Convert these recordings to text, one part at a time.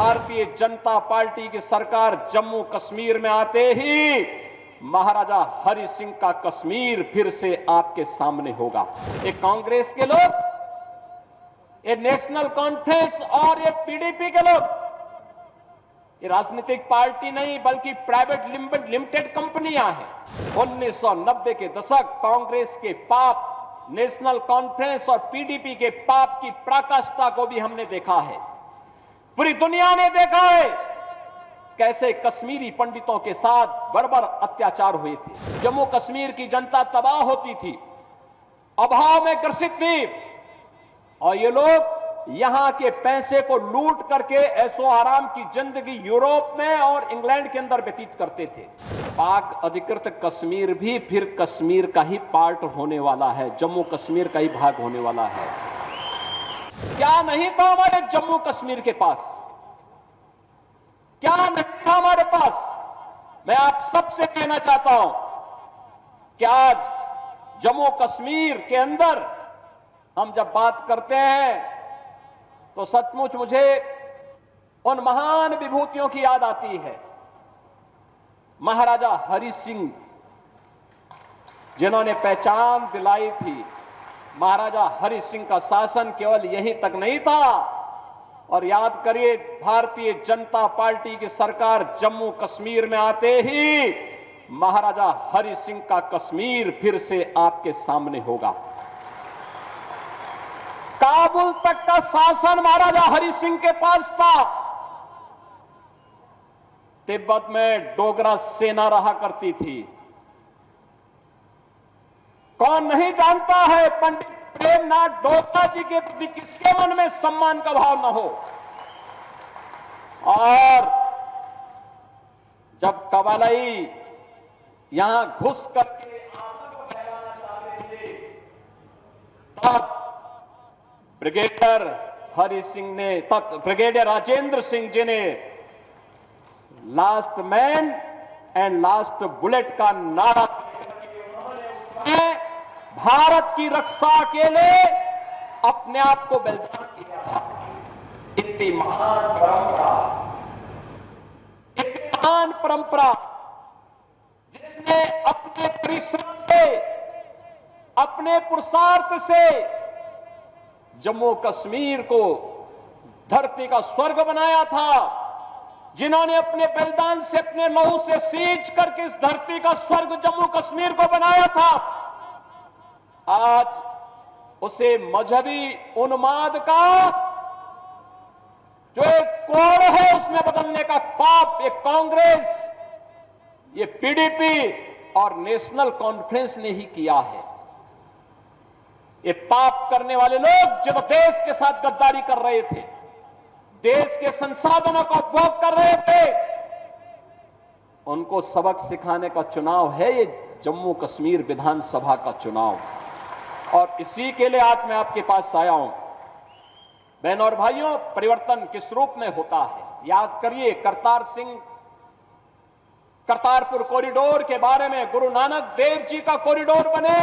Bharatiya Janata party की सरकार जम्मू कश्मीर में आते ही महाराजा हरि सिंह का कश्मीर फिर से आपके सामने होगा। ये कांग्रेस के लोग, ये नेशनल कॉन्फ्रेंस और ये पीडीपी के लोग, ये राजनीतिक पार्टी नहीं बल्कि प्राइवेट लिमिटेड कंपनियां हैं। 1990 के दशक कांग्रेस के पाप, नेशनल कॉन्फ्रेंस और पीडीपी के पाप की पराकाष्ठा को भी हमने देखा है। पूरी दुनिया ने देखा है कैसे कश्मीरी पंडितों के साथ बर्बर अत्याचार हुए थे। जम्मू कश्मीर की जनता तबाह होती थी, अभाव में ग्रसित थी, और ये लोग यहां के पैसे को लूट करके ऐशो आराम की जिंदगी यूरोप में और इंग्लैंड के अंदर व्यतीत करते थे। पाक अधिकृत कश्मीर भी फिर कश्मीर का ही पार्ट होने वाला है, जम्मू कश्मीर का ही भाग होने वाला है। क्या नहीं था हमारे जम्मू कश्मीर के पास? क्या नहीं था हमारे पास? मैं आप सबसे कहना चाहता हूं कि आज जम्मू कश्मीर के अंदर हम जब बात करते हैं तो सचमुच मुझे उन महान विभूतियों की याद आती है। महाराजा हरि सिंह जिन्होंने पहचान दिलाई थी। महाराजा हरि सिंह का शासन केवल यहीं तक नहीं था, और याद करिए भारतीय जनता पार्टी की सरकार जम्मू कश्मीर में आते ही महाराजा हरि सिंह का कश्मीर फिर से आपके सामने होगा। काबुल तक का शासन महाराजा हरि सिंह के पास था। तिब्बत में डोगरा सेना रहा करती थी। कौन नहीं जानता है पंडित प्रेमनाथ डोगरा जी के प्रति किसके मन में सम्मान का भाव न हो। और जब कबालाई यहां घुस करके आंदोलन को फैलाना चाहते थे, तब ब्रिगेडियर हरि सिंह ने, तब ब्रिगेडियर राजेंद्र सिंह जी ने last man and last bullet का नारा भारत की रक्षा के लिए अपने आप को बलिदान किया था। इतनी महान परंपरा, इतनी महान परंपरा जिसने अपने परिश्रम से, अपने पुरुषार्थ से जम्मू कश्मीर को धरती का स्वर्ग बनाया था, जिन्होंने अपने बलिदान से, अपने लहू से सींच करके इस धरती का स्वर्ग जम्मू कश्मीर को बनाया था, आज उसे मजहबी उन्माद का जो एक कोड़ है उसमें बदलने का पाप ये कांग्रेस, ये पीडीपी और नेशनल कॉन्फ्रेंस ने ही किया है। ये पाप करने वाले लोग जो देश के साथ गद्दारी कर रहे थे, देश के संसाधनों का उपभोग कर रहे थे, उनको सबक सिखाने का चुनाव है ये जम्मू कश्मीर विधानसभा का चुनाव। और इसी के लिए आज मैं आपके पास आया हूं। बहनों और भाइयों, परिवर्तन किस रूप में होता है? याद करिए करतारपुर कॉरिडोर के बारे में, गुरु नानक देव जी का कॉरिडोर बने,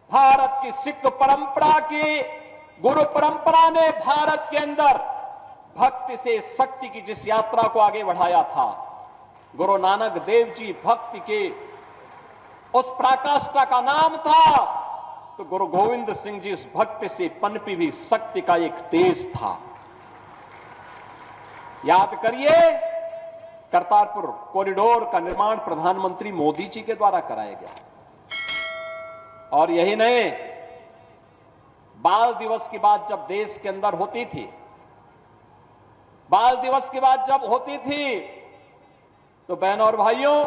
भारत की सिख परंपरा की गुरु परंपरा ने भारत के अंदर भक्ति से शक्ति की जिस यात्रा को आगे बढ़ाया था, गुरु नानक देव जी भक्ति के उस पराकाष्ठा का नाम था, तो गुरु गोविंद सिंह जी इस भक्ति से पनपी हुई शक्ति का एक तेज था। याद करिए, करतारपुर कॉरिडोर का निर्माण प्रधानमंत्री मोदी जी के द्वारा कराया गया। और यही नहीं, बाल दिवस की बात जब देश के अंदर होती थी, बाल दिवस की बात जब होती थी, तो बहनों और भाइयों,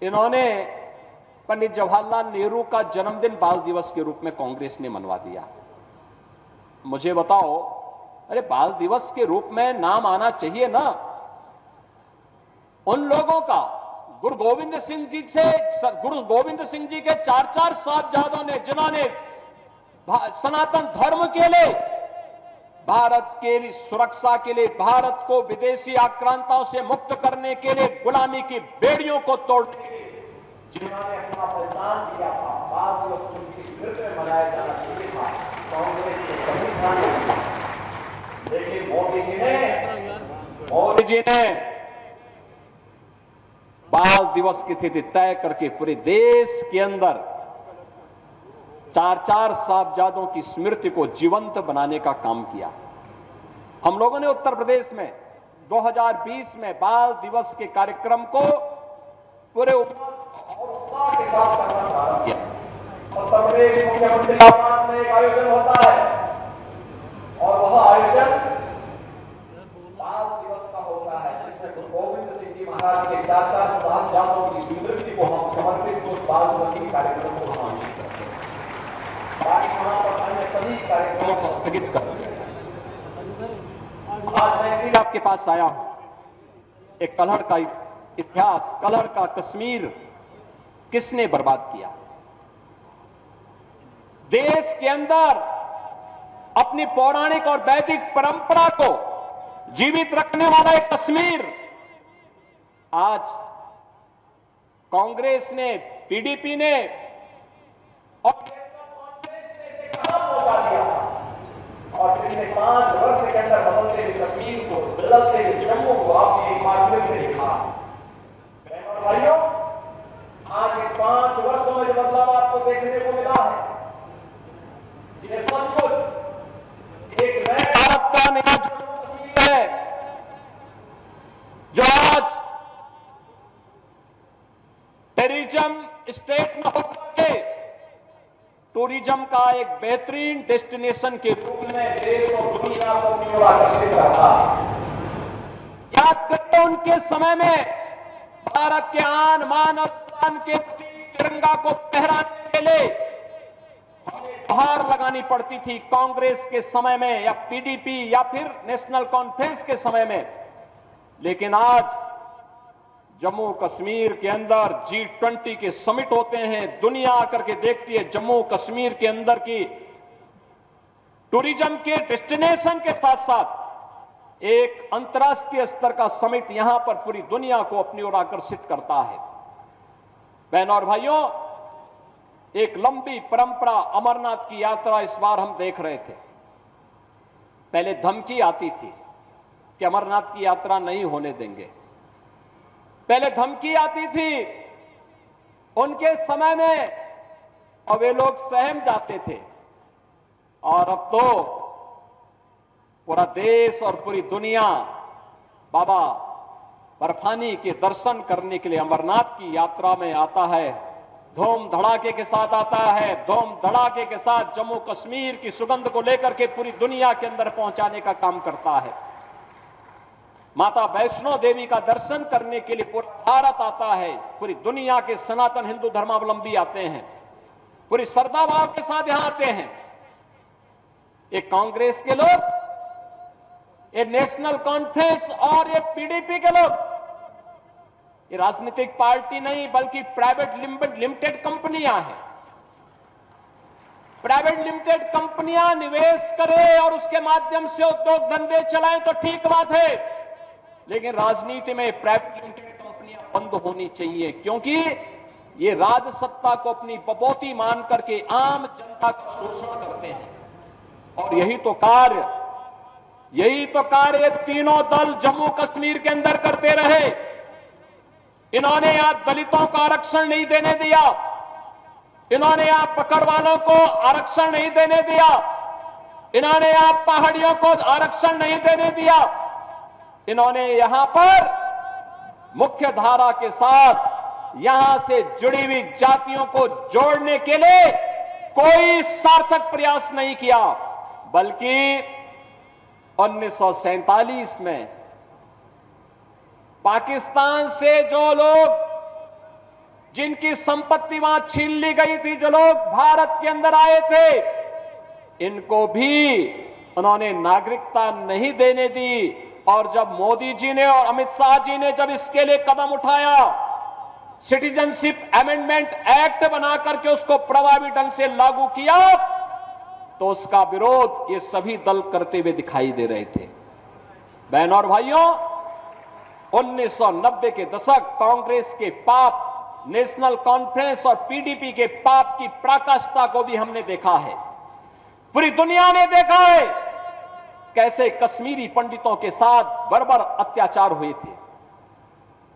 इन्होंने पंडित जवाहरलाल नेहरू का जन्मदिन बाल दिवस के रूप में कांग्रेस ने मनवा दिया। मुझे बताओ, अरे बाल दिवस के रूप में नाम आना चाहिए ना उन लोगों का। गुरु गोविंद सिंह जी के 4 साहबजादों ने, जिन्होंने सनातन धर्म के लिए, भारत के सुरक्षा के लिए, भारत को विदेशी आक्रांताओं से मुक्त करने के लिए, गुलामी की बेड़ियों को तोड़ने के लिए जिन्होंने अपना बलिदान दिया था, बाद में उनकी स्मृति में मनाया जाना चाहिए था। कांग्रेस के संविधान लेकिन मोदी जी ने बाल दिवस की तिथि तय करके पूरे देश के अंदर 4 साहबजादों की स्मृति को जीवंत बनाने का काम किया। हम लोगों ने उत्तर प्रदेश में 2020 में बाल दिवस के कार्यक्रम को पूरे उत्साह के साथ करना प्रारंभ किया। उत्तर प्रदेश मुख्यमंत्री आवास में एक आयोजन होता है और वह आयोजन बाल दिवस का होता है, जिसमें गुरु गोविंद सिंह जी महाराज के 4 साहबजादों की स्मृति को हम समर्पित उस बाल दिवस के कार्यक्रम को हम आयोजित करते हैं। बाकी वहां पर अन्य सभी कार्यक्रमों को स्थगित कर दिया। आज मैं इसी आपके पास आया हूं, एक कलहड़ का इतिहास, कलहड़ का कश्मीर किसने बर्बाद किया। देश के अंदर अपनी पौराणिक और वैदिक परंपरा को जीवित रखने वाला एक कश्मीर आज कांग्रेस ने, पीडीपी ने और और पिछले 5 वर्ष के अंदर बदलते हुए कश्मीर को, बदलते हुए जम्मू को आपने एक बार फिर से देखा। बहनों और भाइयों, आज इन 5 वर्षों में जो बदलाव आपको देखने को मिला है, ये सचमुच एक नए भारत का नया जम्मू कश्मीर है, जो आज टूरिज्म स्टेट में होकर टूरिज्म का एक बेहतरीन डेस्टिनेशन के रूप में देश और दुनिया को अपनी ओर आकर्षित करता है। याद करें, उनके समय में भारत के आन मान और शान के तिरंगा को फहराने के लिए हार लगानी पड़ती थी कांग्रेस के समय में या पीडीपी या फिर नेशनल कॉन्फ्रेंस के समय में। लेकिन आज जम्मू कश्मीर के अंदर G20 के समिट होते हैं, दुनिया आकर के देखती है जम्मू कश्मीर के अंदर की टूरिज्म के डेस्टिनेशन के साथ साथ एक अंतर्राष्ट्रीय स्तर का समिट यहां पर पूरी दुनिया को अपनी ओर आकर्षित करता है। बहनों और भाइयों, एक लंबी परंपरा अमरनाथ की यात्रा इस बार हम देख रहे थे। पहले धमकी आती थी कि अमरनाथ की यात्रा नहीं होने देंगे, पहले धमकी आती थी उनके समय में और वे लोग सहम जाते थे, और अब तो पूरा देश और पूरी दुनिया बाबा बर्फानी के दर्शन करने के लिए अमरनाथ की यात्रा में आता है। धूम धड़ाके के साथ आता है, धूम धड़ाके के साथ जम्मू कश्मीर की सुगंध को लेकर के पूरी दुनिया के अंदर पहुंचाने का काम करता है। माता वैष्णो देवी का दर्शन करने के लिए पूरा भारत आता है, पूरी दुनिया के सनातन हिंदू धर्मावलंबी आते हैं, पूरी श्रद्धा भाव के साथ यहां आते हैं। ये कांग्रेस के लोग, ये नेशनल कॉन्फ्रेंस और ये पीडीपी के लोग, ये राजनीतिक पार्टी नहीं बल्कि प्राइवेट लिमिटेड कंपनियां हैं। प्राइवेट लिमिटेड कंपनियां निवेश करें और उसके माध्यम से उद्योग धंधे चलाएं तो ठीक बात है, लेकिन राजनीति में प्राइवेट लिमिटेड कंपनियां बंद होनी चाहिए, क्योंकि ये राजसत्ता को अपनी बबौती मान करके आम जनता का शोषण करते हैं। और यही तो कार्य तीनों दल जम्मू कश्मीर के अंदर करते रहे। इन्होंने यहां दलितों को आरक्षण नहीं देने दिया, इन्होंने यहां पकड़वालों को आरक्षण नहीं देने दिया, इन्होंने यहां पहाड़ियों को आरक्षण नहीं देने दिया, इन्होंने यहां पर मुख्य धारा के साथ यहां से जुड़ी हुई जातियों को जोड़ने के लिए कोई सार्थक प्रयास नहीं किया, बल्कि 1947 में पाकिस्तान से जो लोग, जिनकी संपत्ति वहां छीन ली गई थी, जो लोग भारत के अंदर आए थे, इनको भी उन्होंने नागरिकता नहीं देने दी। और जब मोदी जी ने और अमित शाह जी ने जब इसके लिए कदम उठाया, सिटीजनशिप अमेंडमेंट एक्ट बना करके उसको प्रभावी ढंग से लागू किया, तो उसका विरोध ये सभी दल करते हुए दिखाई दे रहे थे। बहनों और भाइयों, 1990 के दशक कांग्रेस के पाप, नेशनल कॉन्फ्रेंस और पीडीपी के पाप की पराकाष्ठा को भी हमने देखा है, पूरी दुनिया ने देखा है। कैसे कश्मीरी पंडितों के साथ बर्बर अत्याचार हुए थे।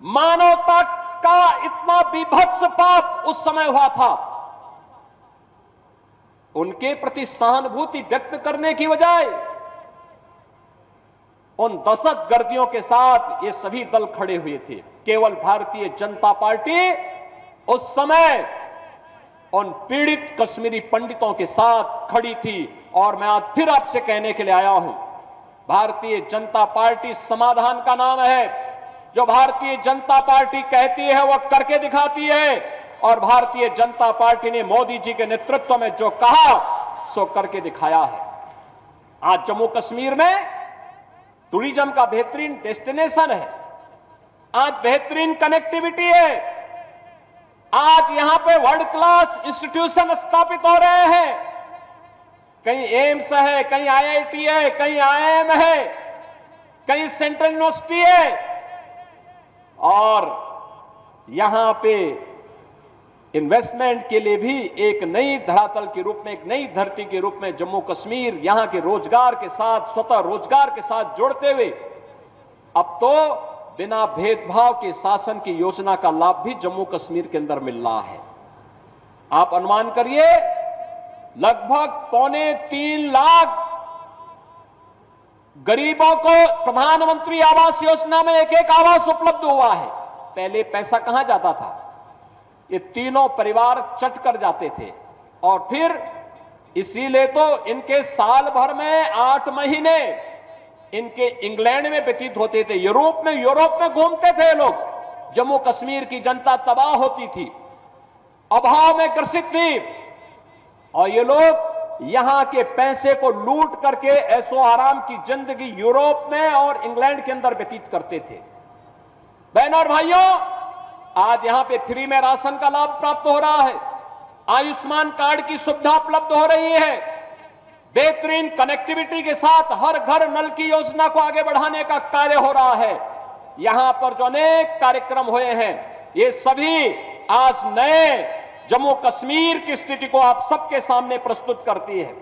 मानवता का इतना बीभत्स पाप उस समय हुआ था। उनके प्रति सहानुभूति व्यक्त करने की बजाय उन दहशतगर्दियों के साथ ये सभी दल खड़े हुए थे। केवल भारतीय जनता पार्टी उस समय उन पीड़ित कश्मीरी पंडितों के साथ खड़ी थी। और मैं आज फिर आपसे कहने के लिए आया हूं, भारतीय जनता पार्टी समाधान का नाम है। जो भारतीय जनता पार्टी कहती है वह करके दिखाती है, और भारतीय जनता पार्टी ने मोदी जी के नेतृत्व में जो कहा सो करके दिखाया है। आज जम्मू कश्मीर में टूरिज्म का बेहतरीन डेस्टिनेशन है, आज बेहतरीन कनेक्टिविटी है, आज यहां पे वर्ल्ड क्लास इंस्टीट्यूशन स्थापित हो रहे हैं। कहीं एम्स है, कहीं आईआईटी है, कहीं आईआईएम है, कहीं सेंट्रल यूनिवर्सिटी है, और यहां पे इन्वेस्टमेंट के लिए भी एक नई धरातल के रूप में, एक नई धरती के रूप में जम्मू कश्मीर यहां के रोजगार के साथ, स्वतः रोजगार के साथ जोड़ते हुए अब तो बिना भेदभाव के शासन की योजना का लाभ भी जम्मू कश्मीर के अंदर मिल रहा है। आप अनुमान करिए, लगभग 2.25 लाख गरीबों को प्रधानमंत्री आवास योजना में एक आवास उपलब्ध हुआ है। पहले पैसा कहां जाता था? ये तीनों परिवार चट कर जाते थे, और फिर इसीलिए तो इनके साल भर में 8 महीने इनके इंग्लैंड में व्यतीत होते थे, यूरोप में घूमते थे लोग। जम्मू कश्मीर की जनता तबाह होती थी, अभाव में ग्रसित थी, और ये लोग यहां के पैसे को लूट करके ऐशो आराम की जिंदगी यूरोप में और इंग्लैंड के अंदर व्यतीत करते थे। बहनों और भाइयों, आज यहां पे फ्री में राशन का लाभ प्राप्त हो रहा है, आयुष्मान कार्ड की सुविधा उपलब्ध हो रही है, बेहतरीन कनेक्टिविटी के साथ हर घर नल की योजना को आगे बढ़ाने का कार्य हो रहा है। यहां पर जो अनेक कार्यक्रम हुए हैं, ये सभी आज नए जम्मू कश्मीर की स्थिति को आप सबके सामने प्रस्तुत करती है।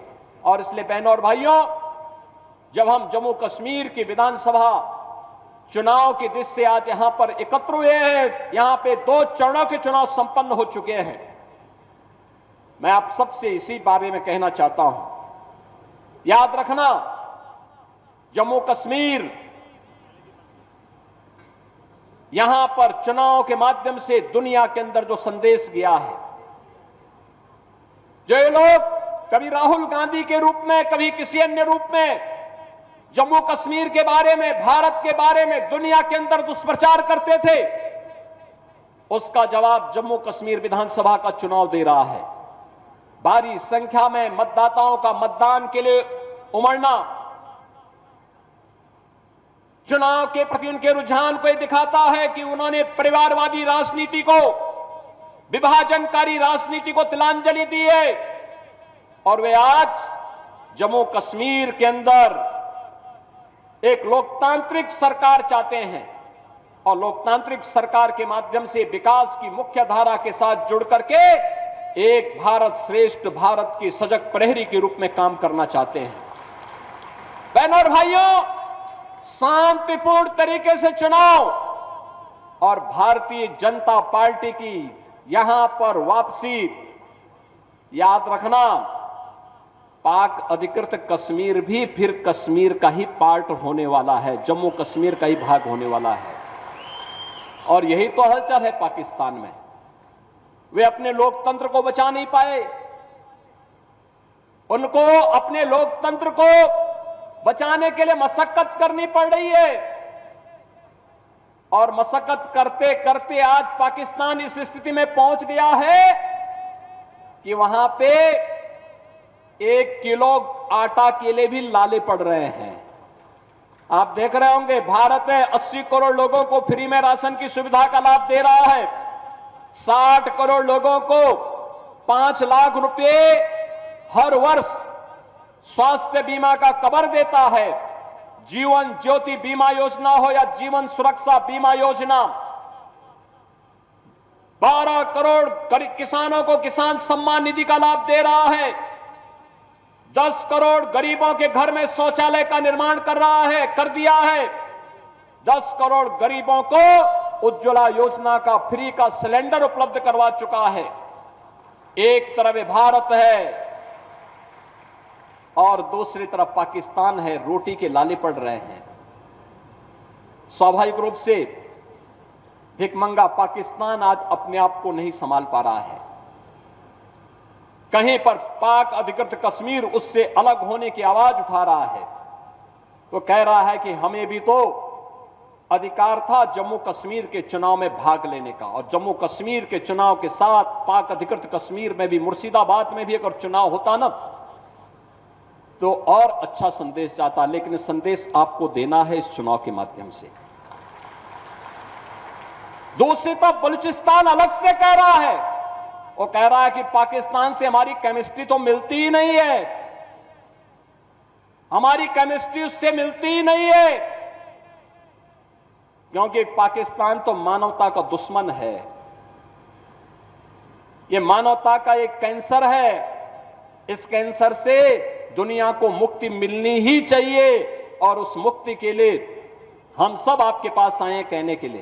और इसलिए बहनों और भाइयों, जब हम जम्मू कश्मीर की विधानसभा चुनाव की दृष्टि से आज यहां पर एकत्र हुए हैं, यहां पे 2 चरणों के चुनाव संपन्न हो चुके हैं, मैं आप सबसे इसी बारे में कहना चाहता हूं। याद रखना, जम्मू कश्मीर यहां पर चुनाव के माध्यम से दुनिया के अंदर जो संदेश गया है, जो ये लोग कभी राहुल गांधी के रूप में, कभी किसी अन्य रूप में जम्मू कश्मीर के बारे में, भारत के बारे में दुनिया के अंदर दुष्प्रचार करते थे, उसका जवाब जम्मू कश्मीर विधानसभा का चुनाव दे रहा है। भारी संख्या में मतदाताओं का मतदान के लिए उमड़ना चुनाव के प्रति उनके रुझान को यह दिखाता है कि उन्होंने परिवारवादी राजनीति को, विभाजनकारी राजनीति को तिलांजलि दी है, और वे आज जम्मू कश्मीर के अंदर एक लोकतांत्रिक सरकार चाहते हैं, और लोकतांत्रिक सरकार के माध्यम से विकास की मुख्य धारा के साथ जुड़ करके एक भारत श्रेष्ठ भारत की सजग प्रहरी के रूप में काम करना चाहते हैं। बहनों और भाइयों, शांतिपूर्ण तरीके से चुनाव और भारतीय जनता पार्टी की यहां पर वापसी, याद रखना, पाक अधिकृत कश्मीर भी फिर कश्मीर का ही पार्ट होने वाला है, जम्मू कश्मीर का ही भाग होने वाला है। और यही तो हलचल है पाकिस्तान में। वे अपने लोकतंत्र को बचा नहीं पाए, उनको अपने लोकतंत्र को बचाने के लिए मशक्कत करनी पड़ रही है, और मशक्कत करते करते आज पाकिस्तान इस स्थिति में पहुंच गया है कि वहां पे 1 किलो आटा के लिए भी लाले पड़ रहे हैं। आप देख रहे होंगे, भारत में 80 करोड़ लोगों को फ्री में राशन की सुविधा का लाभ दे रहा है, 60 करोड़ लोगों को 5 लाख रुपए हर वर्ष स्वास्थ्य बीमा का कवर देता है। जीवन ज्योति बीमा योजना हो या जीवन सुरक्षा बीमा योजना, 12 करोड़ किसानों को किसान सम्मान निधि का लाभ दे रहा है। 10 करोड़ गरीबों के घर में शौचालय का निर्माण कर दिया है। 10 करोड़ गरीबों को उज्ज्वला योजना का फ्री का सिलेंडर उपलब्ध करवा चुका है। एक तरफ ये भारत है और दूसरी तरफ पाकिस्तान है, रोटी के लाले पड़ रहे हैं। स्वाभाविक रूप से भिखमंगा पाकिस्तान आज अपने आप को नहीं संभाल पा रहा है। कहीं पर पाक अधिकृत कश्मीर उससे अलग होने की आवाज उठा रहा है, तो कह रहा है कि हमें भी तो अधिकार था जम्मू कश्मीर के चुनाव में भाग लेने का, और जम्मू कश्मीर के चुनाव के साथ पाक अधिकृत कश्मीर में भी, मुर्शिदाबाद में भी अगर चुनाव होता ना तो और अच्छा संदेश जाता। लेकिन संदेश आपको देना है इस चुनाव के माध्यम से। दूसरी तरफ बलूचिस्तान अलग से कह रहा है, वो कह रहा है कि पाकिस्तान से हमारी केमिस्ट्री तो मिलती ही नहीं है, हमारी केमिस्ट्री उससे मिलती ही नहीं है, क्योंकि पाकिस्तान तो मानवता का दुश्मन है। यह मानवता का एक कैंसर है। इस कैंसर से दुनिया को मुक्ति मिलनी ही चाहिए, और उस मुक्ति के लिए हम सब आपके पास आए हैं कहने के लिए।